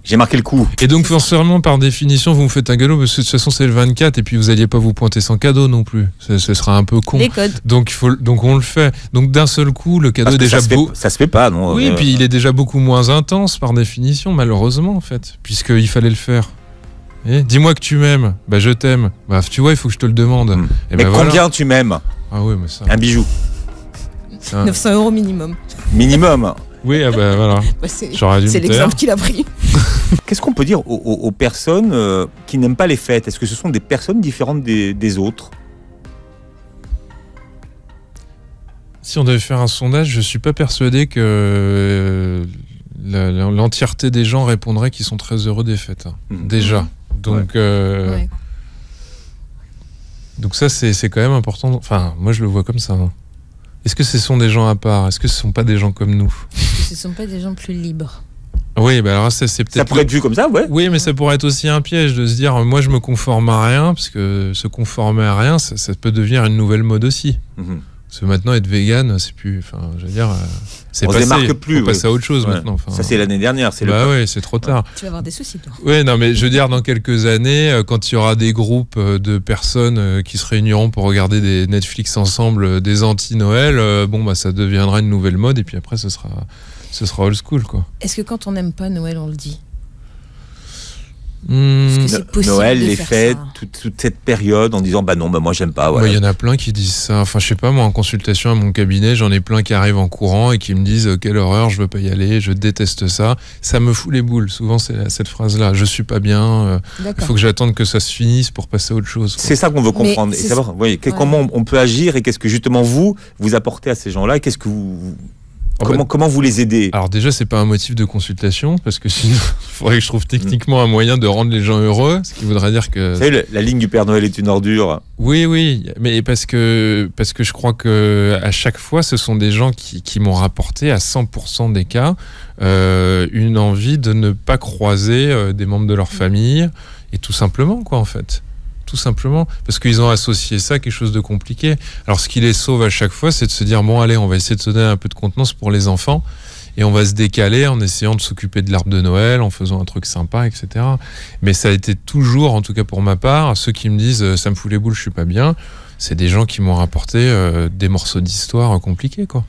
J'ai marqué le coup. Et donc, forcément, par définition, vous me faites un cadeau, parce que de toute façon, c'est le 24, et puis vous n'alliez pas vous pointer sans cadeau non plus. Ce sera un peu con. Les codes. Donc, on le fait. Donc, d'un seul coup, le cadeau est déjà beau. Ça se fait pas, non? Oui, puis il est déjà beaucoup moins intense, par définition, malheureusement, en fait, puisqu'il fallait le faire. Dis-moi que tu m'aimes. Bah, je t'aime. Bah, tu vois, il faut que je te le demande. Et mais combien tu m'aimes? Ah oui, mais ça... Un bijou. 900 € minimum. Minimum. Oui, ah bah voilà. C'est l'exemple qu'il a pris. Qu'est-ce qu'on peut dire aux personnes qui n'aiment pas les fêtes? Est-ce que ce sont des personnes différentes des autres? Si on devait faire un sondage, je ne suis pas persuadé que l'entièreté des gens répondrait qu'ils sont très heureux des fêtes. Déjà. Donc, donc ça, c'est quand même important. Enfin, moi, je le vois comme ça. Est-ce que ce sont des gens à part? Est-ce que ce ne sont pas des gens comme nous? Ce ne sont pas des gens plus libres? Oui, bah alors ça, c'est peut-être... Ça pourrait être vu comme ça, ouais. Oui, mais ça pourrait être aussi un piège de se dire, moi, je me conforme à rien, parce que se conformer à rien, ça peut devenir une nouvelle mode aussi. Parce que maintenant, être vegan, c'est plus... Enfin, je veux dire... C'est on passé, se démarque plus. On passe à autre chose maintenant. Enfin, ça, c'est l'année dernière. Oui, c'est trop tard. Tu vas avoir des soucis, toi. Oui, non, mais je veux dire, dans quelques années, quand il y aura des groupes de personnes qui se réuniront pour regarder des Netflix ensemble, des anti-Noël, bon, bah, ça deviendra une nouvelle mode, et puis après, ce sera old school, quoi. Est-ce que quand on n'aime pas Noël, on le dit? Noël, les fêtes, toute cette période en disant bah non, bah moi j'aime pas. Il y en a plein qui disent ça. Enfin, je sais pas, moi en consultation à mon cabinet, j'en ai plein qui arrivent en courant et qui me disent quelle horreur, je veux pas y aller, je déteste ça. Ça me fout les boules. Souvent, c'est cette phrase-là. Je suis pas bien. Il faut que j'attende que ça se finisse pour passer à autre chose. C'est ça qu'on veut comprendre et savoir comment on peut agir et qu'est-ce que justement vous apportez à ces gens-là et qu'est-ce que vous. Comment vous les aidez? Alors déjà, c'est pas un motif de consultation, parce que sinon, il faudrait que je trouve techniquement un moyen de rendre les gens heureux, ce qui voudrait dire que... Vous savez, la ligne du Père Noël est une ordure. Oui, mais parce que je crois que à chaque fois, ce sont des gens qui m'ont rapporté à 100% des cas une envie de ne pas croiser des membres de leur famille, et tout simplement, quoi, en fait. Tout simplement, parce qu'ils ont associé ça à quelque chose de compliqué. Alors ce qui les sauve à chaque fois, c'est de se dire, bon allez, on va essayer de se donner un peu de contenance pour les enfants, et on va se décaler en essayant de s'occuper de l'arbre de Noël, en faisant un truc sympa, etc. Mais ça a été toujours, en tout cas pour ma part, ceux qui me disent, ça me fout les boules, je suis pas bien, c'est des gens qui m'ont rapporté des morceaux d'histoire compliqués, quoi.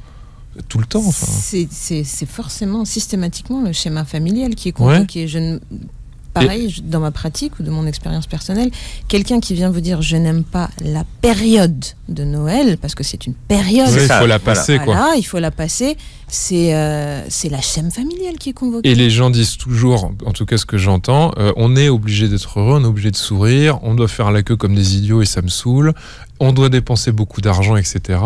Tout le temps, enfin. C'est forcément, systématiquement, le schéma familial qui est compliqué. Pareil, dans ma pratique ou de mon expérience personnelle, quelqu'un qui vient vous dire je n'aime pas la période de Noël, parce que c'est une période. Il faut la passer, quoi. Voilà, il faut la passer. C'est la chaîne familiale qui est convoquée. Et les gens disent toujours, en tout cas ce que j'entends, on est obligé d'être heureux, on est obligé de sourire, on doit faire la queue comme des idiots et ça me saoule. on doit dépenser beaucoup d'argent, etc.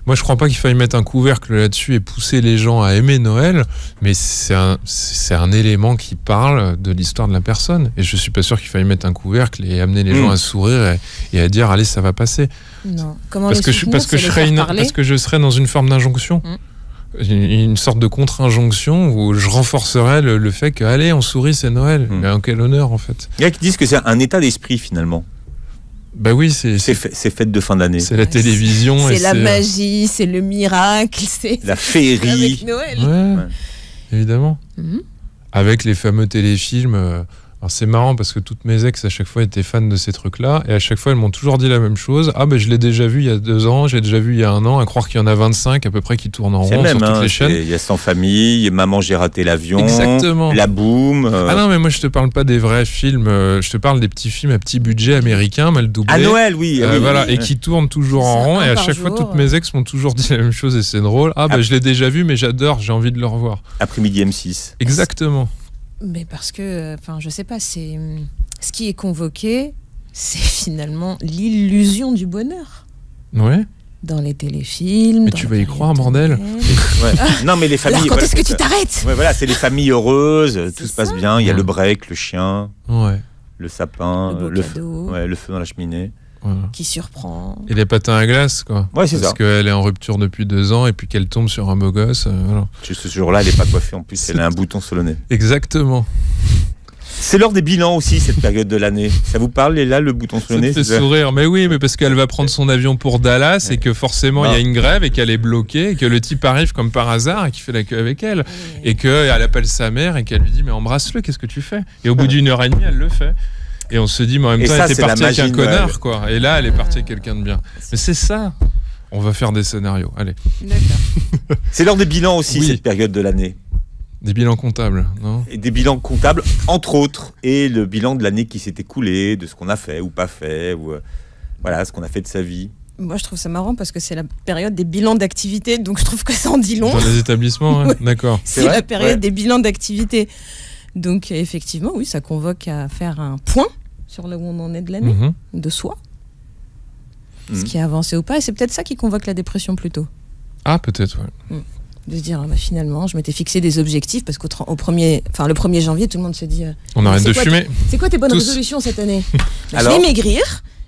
Moi, je crois pas qu'il faille mettre un couvercle là-dessus et pousser les gens à aimer Noël, mais c'est un élément qui parle de l'histoire de la personne. Et je suis pas sûr qu'il faille mettre un couvercle et amener les gens à sourire et à dire allez, ça va passer. Non. Comment parce que je serais dans une forme d'injonction. Une sorte de contre-injonction où je renforcerais le fait que allez, on sourit, c'est Noël. Mais en quel honneur, en fait. Il y a qui disent que c'est un état d'esprit, finalement. Bah oui, c'est fête de fin d'année. C'est la télévision. C'est la magie, c'est le miracle, c'est la féerie. Avec Noël. Ouais. Évidemment. Avec les fameux téléfilms. Alors c'est marrant parce que toutes mes ex à chaque fois étaient fans de ces trucs-là et à chaque fois elles m'ont toujours dit la même chose. Ah ben je l'ai déjà vu il y a 2 ans, j'ai déjà vu il y a 1 an. À croire qu'il y en a 25 à peu près qui tournent en rond sur toutes les chaînes. Il y a Sans famille, Maman j'ai raté l'avion, exactement. La Boum. Ah non mais moi je te parle pas des vrais films, je te parle des petits films à petit budget américains mal doublés. À Noël oui. Voilà et qui tournent toujours en rond et à chaque fois toutes mes ex m'ont toujours dit la même chose et c'est drôle. Ah ben je l'ai déjà vu mais j'adore, j'ai envie de le revoir. Après-midi M6. Exactement. Mais parce que, je sais pas, c'est ce qui est convoqué, c'est finalement l'illusion du bonheur. Ouais. Dans les téléfilms. Mais tu vas y croire, bordel. Non, mais les familles. Alors quand est-ce que tu t'arrêtes ? Ouais, voilà, c'est les familles heureuses, tout se passe bien. Il y a le break, le chien, le sapin, le feu dans la cheminée. Voilà. Qui surprend. Et les patins à glace, quoi. Ouais, c'est ça. Parce qu'elle est en rupture depuis 2 ans et puis qu'elle tombe sur un beau gosse. Voilà. Ce jour-là, elle n'est pas coiffée en plus, elle a un bouton sur le nez. Exactement. C'est l'heure des bilans aussi, cette période de l'année. Ça vous parle, là, le bouton sur le nez ? Ça me fait sourire. Mais oui, mais parce qu'elle va prendre son avion pour Dallas et que forcément, il y a une grève et qu'elle est bloquée et que le type arrive comme par hasard et qu'il fait la queue avec elle. Et qu'elle appelle sa mère et qu'elle lui dit mais embrasse-le, qu'est-ce que tu fais ? Et au bout d'1h30, elle le fait. Et on se dit, mais en même temps, elle était partie avec un connard, quoi. Et là, elle est partie avec quelqu'un de bien. Mais c'est ça. On va faire des scénarios. Allez. D'accord. C'est l'heure des bilans aussi, cette période de l'année. Des bilans comptables, non ? Et des bilans comptables, entre autres. Et le bilan de l'année qui s'est écoulée, de ce qu'on a fait ou pas fait, ou voilà, ce qu'on a fait de sa vie. Moi, je trouve ça marrant parce que c'est la période des bilans d'activité, donc je trouve que ça en dit long. Dans les établissements, ouais. D'accord. C'est la période des bilans d'activité. Donc effectivement, oui, ça convoque à faire un point sur là où on en est de l'année, de soi. Ce qui a avancé ou pas. Et c'est peut-être ça qui convoque la dépression plutôt. Ah, peut-être, ouais. De se dire, finalement, je m'étais fixé des objectifs parce le 1er janvier, tout le monde se dit... on arrête de fumer. C'est quoi tes bonnes résolutions cette année ? Je vais maigrir,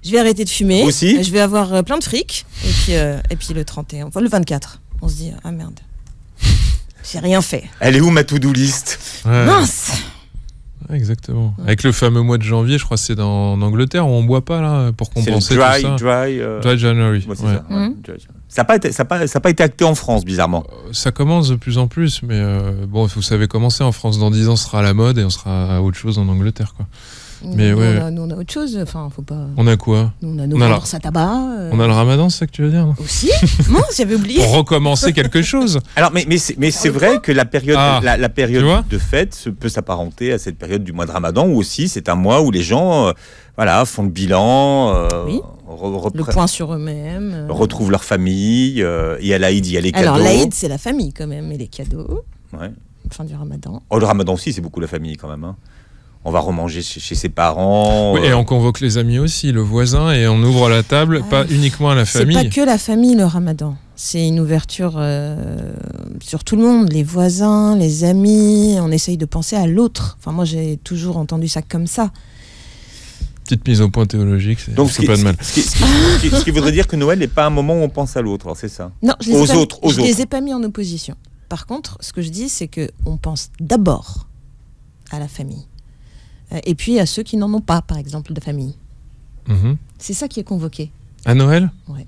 je vais arrêter de fumer, aussi je vais avoir plein de fric. Et puis le 31, le 24, on se dit, ah merde. J'ai rien fait. Elle est où ma to-do list ? Mince. Ouais, exactement. Avec le fameux mois de janvier, je crois que c'est en Angleterre où on boit pas là pour compenser tout ça. Dry January. Ouais, c'est ça. Ça n'a pas été acté en France, bizarrement. Ça commence de plus en plus, mais bon, vous savez comment c'est en France. Dans 10 ans, ce sera à la mode et on sera à autre chose en Angleterre, quoi. Mais nous, on a autre chose. Enfin, faut pas. On a quoi ? Nous, on a nos bourses à tabac. On a le Ramadan, c'est ça que tu veux dire ? Aussi ? Non, j'avais oublié. Pour recommencer quelque chose. Alors, mais c'est vrai que la période, la période de fête peut s'apparenter à cette période du mois de Ramadan, où aussi c'est un mois où les gens, font le bilan. Le point sur eux-mêmes. Retrouvent leur famille. Et à l'Aïd, il y a les cadeaux. Alors, l'Aïd, c'est la famille quand même, et les cadeaux. Ouais. Fin du Ramadan. Oh, le Ramadan aussi, c'est beaucoup la famille quand même. Hein. On va remanger chez ses parents. Oui, et on convoque les amis aussi, le voisin, et on ouvre la table, pas uniquement à la famille. C'est pas que la famille, le Ramadan. C'est une ouverture sur tout le monde, les voisins, les amis. On essaye de penser à l'autre. Enfin, moi, j'ai toujours entendu ça comme ça. Petite mise au point théologique, c'est pas de mal. Ce qui voudrait dire que Noël n'est pas un moment où on pense à l'autre, c'est ça ? Non, je les ai pas mis en opposition. Par contre, ce que je dis, c'est qu'on pense d'abord à la famille. Et puis à ceux qui n'en ont pas, par exemple, de famille. C'est ça qui est convoqué. À Noël ? Ouais.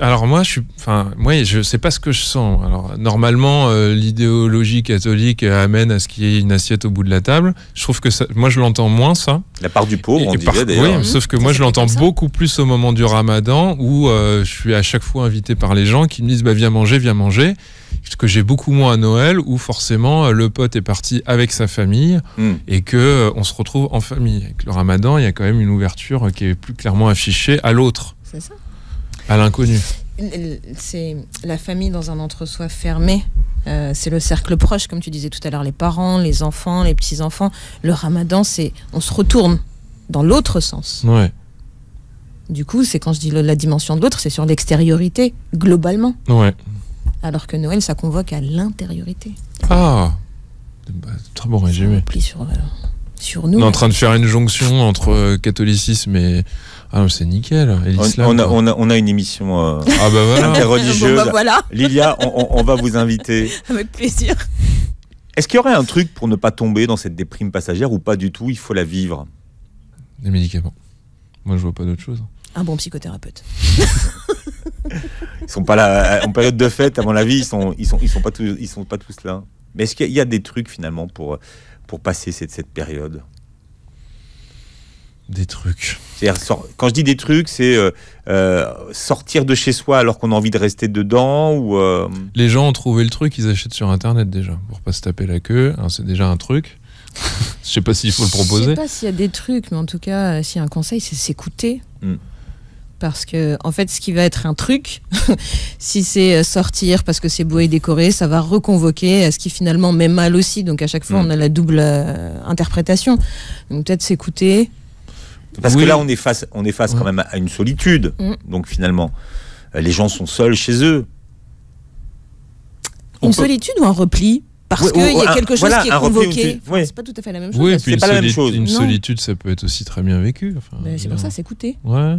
Alors moi, je sais pas ce que je sens. Alors normalement, l'idéologie catholique amène à ce qu'il y ait une assiette au bout de la table. Je trouve que ça, moi je l'entends moins ça. La part du pauvre, on disait d'ailleurs. Oui, sauf que moi je l'entends beaucoup plus au moment du Ramadan où je suis à chaque fois invité par les gens qui me disent viens manger. Ce que j'ai beaucoup moins à Noël où forcément le pote est parti avec sa famille et que on se retrouve en famille. Avec le Ramadan, il y a quand même une ouverture qui est plus clairement affichée à l'autre. C'est ça. À l'inconnu. C'est la famille dans un entre-soi fermé. C'est le cercle proche, comme tu disais tout à l'heure, les parents, les enfants, les petits-enfants. Le Ramadan, on se retourne dans l'autre sens. Ouais. Du coup, c'est quand je dis la dimension de l'autre, c'est sur l'extériorité, globalement. Ouais. Alors que Noël, ça convoque à l'intériorité. Ah, très bon résumé. Repli sur nous. On est en train de faire une jonction entre catholicisme et... Ah, c'est nickel. Et l'islam. On a une émission Ah bah voilà. interreligieuse. Bon, bah voilà. Lilia, on va vous inviter. Avec plaisir. Est-ce qu'il y aurait un truc pour ne pas tomber dans cette déprime passagère ou pas du tout? Il faut la vivre. Les médicaments. Moi, je vois pas d'autre chose. Un bon psychothérapeute. Ils sont pas là en période de fête. À mon avis, ils sont pas tous là. Mais est-ce qu'il y a des trucs finalement pour passer cette période? Des trucs. C'est-à-dire, quand je dis des trucs, c'est sortir de chez soi alors qu'on a envie de rester dedans ou Les gens ont trouvé le truc, ils achètent sur Internet déjà, pour pas se taper la queue. Alors, c'est déjà un truc. Je sais pas s'il faut le proposer. Je sais pas s'il y a des trucs, mais en tout cas, s'il y a un conseil, c'est s'écouter. Parce que, en fait, ce qui va être un truc, si c'est sortir parce que c'est beau et décoré, ça va reconvoquer ce qui finalement met mal aussi. Donc à chaque fois, on a la double interprétation. Donc peut-être s'écouter. Parce que là, on est face quand même à une solitude. Donc finalement, les gens sont seuls chez eux. Solitude ou un repli? Parce qu'il y a quelque chose qui est convoqué. C'est pas tout à fait la même chose. Oui, puis c'est pas la même chose. Une solitude, ça peut être aussi très bien vécu. Enfin, c'est pour ça, s'écouter. Ouais.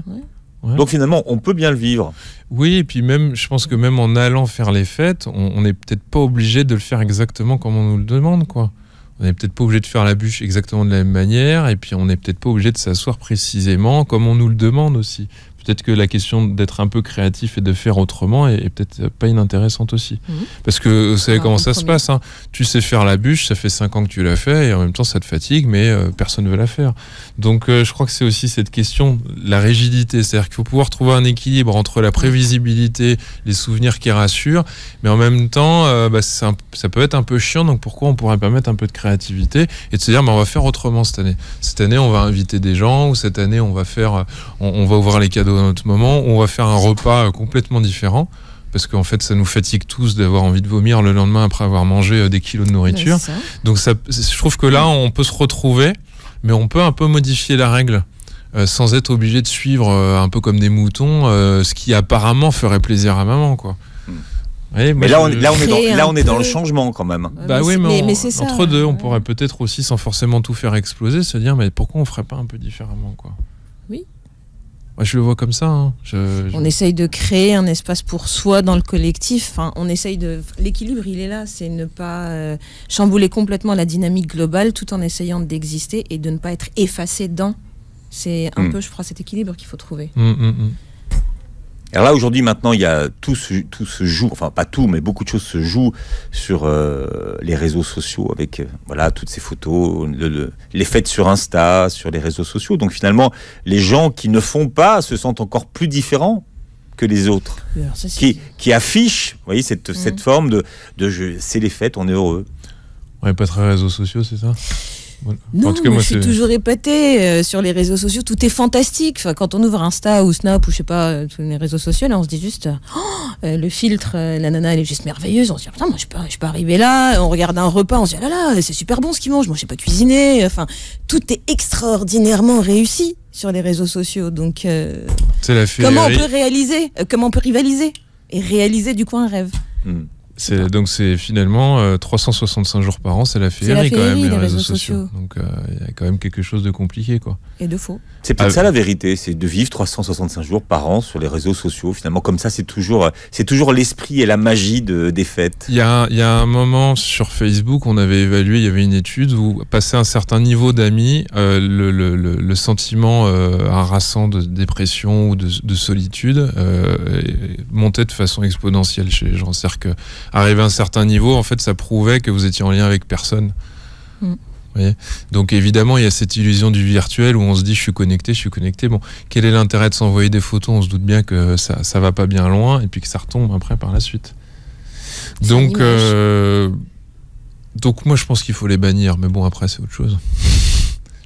Donc finalement, on peut bien le vivre. Oui, et puis même, je pense que même en allant faire les fêtes, on n'est peut-être pas obligé de le faire exactement comme on nous le demande, quoi. On n'est peut-être pas obligé de faire la bûche exactement de la même manière, et puis on n'est peut-être pas obligé de s'asseoir précisément comme on nous le demande aussi. Peut-être que la question d'être un peu créatif et de faire autrement est peut-être pas inintéressante aussi. Parce que vous savez comment ça se passe, hein. Tu sais faire la bûche, ça fait 5 ans que tu l'as fait, et en même temps ça te fatigue, mais personne ne veut la faire. Donc je crois que c'est aussi cette question, la rigidité. C'est-à-dire qu'il faut pouvoir trouver un équilibre entre la prévisibilité, les souvenirs qui rassurent, mais en même temps, ça peut être un peu chiant, donc pourquoi on pourrait permettre un peu de créativité et de se dire, on va faire autrement cette année. Cette année, on va inviter des gens, ou cette année, on va ouvrir les cadeaux à un autre moment, on va faire un repas complètement différent, parce qu'en fait ça nous fatigue tous d'avoir envie de vomir le lendemain après avoir mangé des kilos de nourriture. Donc je trouve que là on peut se retrouver, mais on peut un peu modifier la règle sans être obligé de suivre un peu comme des moutons ce qui apparemment ferait plaisir à maman, quoi. Oui, mais là on est dans le changement quand même. Mais c'est ça, entre deux, on pourrait peut-être aussi, sans forcément tout faire exploser, se dire mais pourquoi on ferait pas un peu différemment, quoi. Oui. Moi, je le vois comme ça. Hein. On essaye de créer un espace pour soi dans le collectif. Enfin, on essaye l'équilibre, il est là. C'est ne pas chambouler complètement la dynamique globale tout en essayant d'exister et de ne pas être effacé dans. C'est un peu, je crois, cet équilibre qu'il faut trouver. Alors là, aujourd'hui, maintenant, il y a tout se joue, enfin pas tout, mais beaucoup de choses se jouent sur les réseaux sociaux avec toutes ces photos, les fêtes sur Insta, sur les réseaux sociaux. Donc finalement, les gens qui ne font pas se sentent encore plus différents que les autres, qui affichent, vous voyez, cette forme de c'est les fêtes, on est heureux. On n'est pas très réseaux sociaux, c'est ça? Non, en tout cas, moi je suis toujours épatée sur les réseaux sociaux, tout est fantastique. Enfin, quand on ouvre Insta ou Snap ou je sais pas, tous les réseaux sociaux, là on se dit juste le filtre, la nana elle est juste merveilleuse. On se dit putain, moi je peux arriver là. On regarde un repas, on se dit ah là là, c'est super bon ce qu'ils mangent. Moi je sais pas cuisiner. Enfin, tout est extraordinairement réussi sur les réseaux sociaux. Donc c'est la comment on peut réaliser, comment on peut rivaliser et réaliser du coup un rêve. Donc c'est finalement 365 jours par an, c'est la féerie quand même, les réseaux sociaux. Donc il y a quand même quelque chose de compliqué, quoi. Et de faux. C'est peut-être ça la vérité, c'est de vivre 365 jours par an sur les réseaux sociaux. Finalement, comme ça, c'est toujours l'esprit et la magie des fêtes. Il y a un moment sur Facebook, on avait évalué, il y avait une étude où, passé un certain niveau d'amis, le sentiment harassant de dépression ou de solitude montait de façon exponentielle chez les gens. C'est-à-dire que arrivé à un certain niveau, en fait, ça prouvait que vous étiez en lien avec personne. Vous voyez ? Donc évidemment, il y a cette illusion du virtuel où on se dit je suis connecté. Bon, quel est l'intérêt de s'envoyer des photos ? On se doute bien que ça va pas bien loin et puis que ça retombe après par la suite. Donc moi je pense qu'il faut les bannir, mais bon après c'est autre chose.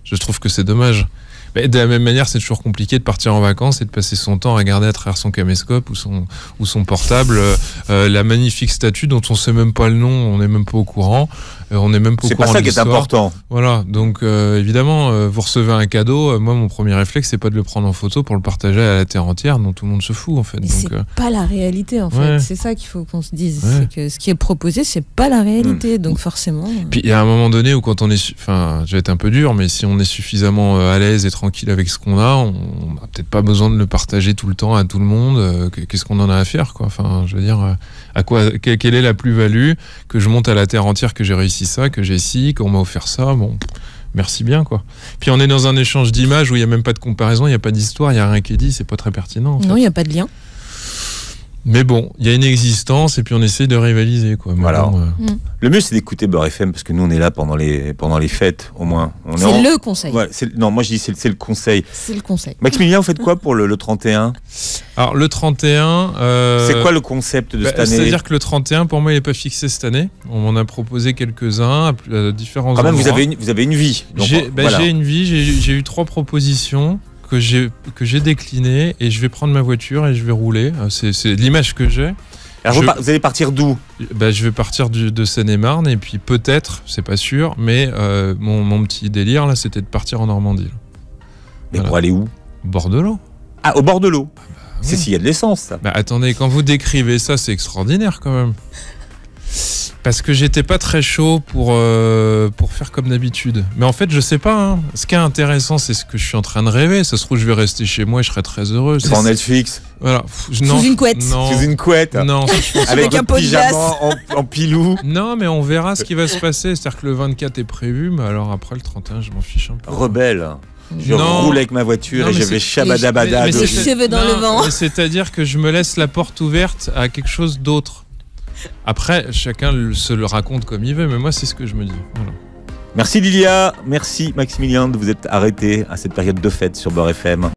Je trouve que c'est dommage. De la même manière, c'est toujours compliqué de partir en vacances et de passer son temps à regarder à travers son caméscope ou son portable la magnifique statue dont on sait même pas le nom, on n'est même pas au courant. On n'est même pas au courant. C'est pas ça qui est important. Voilà, donc évidemment, vous recevez un cadeau. Moi, mon premier réflexe, c'est pas de le prendre en photo pour le partager à la terre entière, dont tout le monde se fout en fait. Mais donc, c'est pas la réalité en fait. Ouais. C'est ça qu'il faut qu'on se dise. Ouais. C'est que ce qui est proposé, c'est pas la réalité. Donc forcément. Puis il y a un moment donné où quand on est, enfin, je vais être un peu dur, mais si on est suffisamment à l'aise et tranquille avec ce qu'on a, on n'a peut-être pas besoin de le partager tout le temps à tout le monde. Qu'est-ce qu'on en a à faire, quoi. Enfin, je veux dire, à quoi, quelle est la plus-value que je monte à la terre entière que j'ai réussi ça, que j'ai ci, qu'on m'a offert ça. Bon, merci bien, quoi. Puis on est dans un échange d'images où il y a même pas de comparaison, il y a pas d'histoire, il y a rien qui est dit, c'est pas très pertinent. En fait. Non, il y a pas de lien. Mais bon, il y a une existence et puis on essaie de rivaliser, quoi. Mais Voilà. bon, Le mieux, c'est d'écouter Beurre FM parce que nous, on est là pendant les fêtes, au moins. C'est le conseil. Ouais, non, moi je dis c'est le conseil. C'est le conseil. Maximilien, vous faites quoi pour le 31 ? Alors le 31... c'est quoi le concept de cette année ? C'est-à-dire que le 31, pour moi, il n'est pas fixé cette année. On m'en a proposé quelques-uns à différents Quand même, endroits. vous avez une vie. Donc, J'ai voilà. une vie, j'ai eu 3 propositions que j'ai déclinées et je vais prendre ma voiture et je vais rouler. C'est l'image que j'ai. Alors, vous allez partir d'où ? Je vais partir de Seine-et-Marne et puis peut-être, c'est pas sûr, mais mon petit délire là, c'était de partir en Normandie. Là. Mais Voilà. pour aller où ? Au bord de l'eau. Ah, au bord de l'eau. C'est oui. s'il y a de l'essence, ça. Attendez, quand vous décrivez ça, c'est extraordinaire quand même. Parce que j'étais pas très chaud pour faire comme d'habitude. Mais en fait, je sais pas. Hein. Ce qui est intéressant, c'est ce que je suis en train de rêver. Ça se trouve, je vais rester chez moi et je serai très heureux. Sur Netflix. Voilà. Sous une couette. Non. Sous une couette. Non. Avec un un pot de pyjama glace. en pilou. Non, mais on verra ce qui va se passer. C'est-à-dire que le 24 est prévu, mais alors après le 31, je m'en fiche un peu. Rebelle. Je Non. roule avec ma voiture Non, et mais je c'est- vais shabadabada. Mais de- c'est- cheveux dans le vent. mais c'est-à-dire que je me laisse la porte ouverte à quelque chose d'autre. Après, chacun se le raconte comme il veut, mais moi, c'est ce que je me dis. Voilà. Merci Lilia, merci Maximilien de vous être arrêté à cette période de fête sur Beurre FM.